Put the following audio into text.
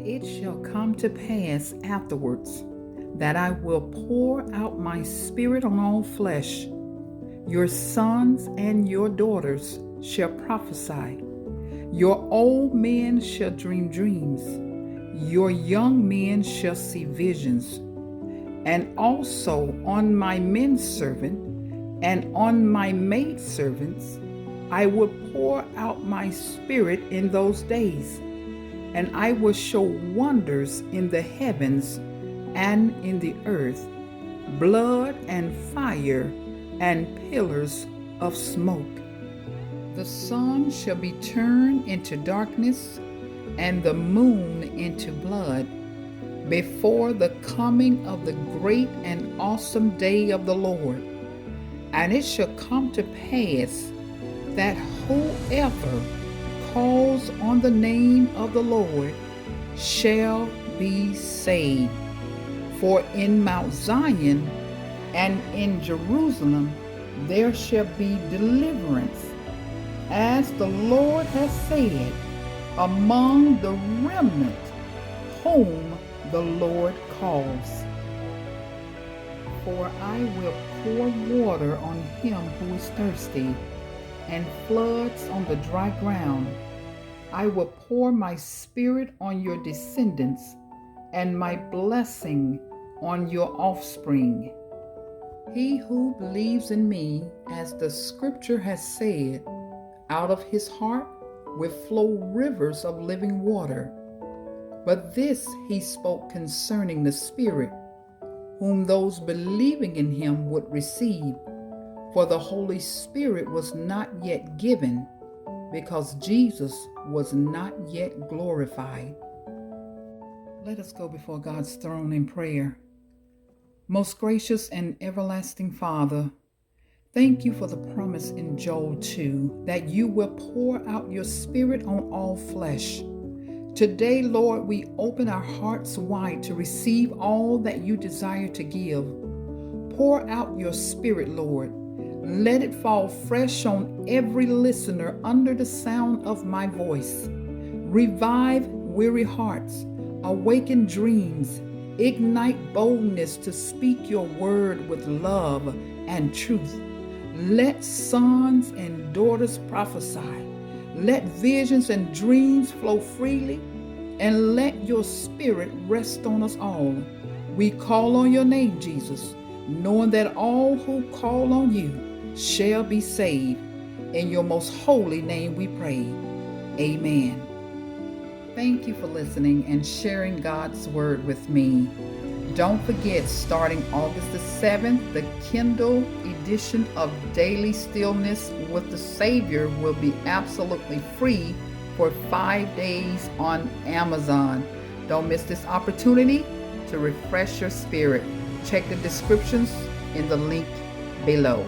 it shall come to pass afterwards that I will pour out my spirit on all flesh. Your sons and your daughters shall prophesy. Your old men shall dream dreams. Your young men shall see visions. And also on my men servant and on my maidservants I will pour out my spirit in those days, and I will show wonders in the heavens and in the earth, blood and fire and pillars of smoke. The sun shall be turned into darkness and the moon into blood before the coming of the great and awesome day of the Lord. And it shall come to pass that whoever calls on the name of the Lord shall be saved. For in Mount Zion and in Jerusalem there shall be deliverance, as the Lord has said, among the remnant whom the Lord calls. For I will pour water on him who is thirsty, and floods on the dry ground. I will pour my spirit on your descendants, and my blessing on your offspring. He who believes in me, as the scripture has said, out of his heart will flow rivers of living water. But this he spoke concerning the Spirit, whom those believing in him would receive. For the Holy Spirit was not yet given, because Jesus was not yet glorified. Let us go before God's throne in prayer. Most gracious and everlasting Father, thank you for the promise in Joel 2 that you will pour out your Spirit on all flesh. Today, Lord, we open our hearts wide to receive all that you desire to give. Pour out your Spirit, Lord. Let it fall fresh on every listener under the sound of my voice. Revive weary hearts, awaken dreams, ignite boldness to speak your word with love and truth. Let sons and daughters prophesy. Let visions and dreams flow freely, and let your Spirit rest on us all. We call on your name, Jesus, knowing that all who call on you shall be saved. In your most holy name we pray. Amen. Thank you for listening and sharing God's word with me. Don't forget, starting August the 7th, the Kindle edition of Daily Stillness with the Savior will be absolutely free for 5 days on Amazon. Don't miss this opportunity to refresh your spirit. Check the descriptions in the link below.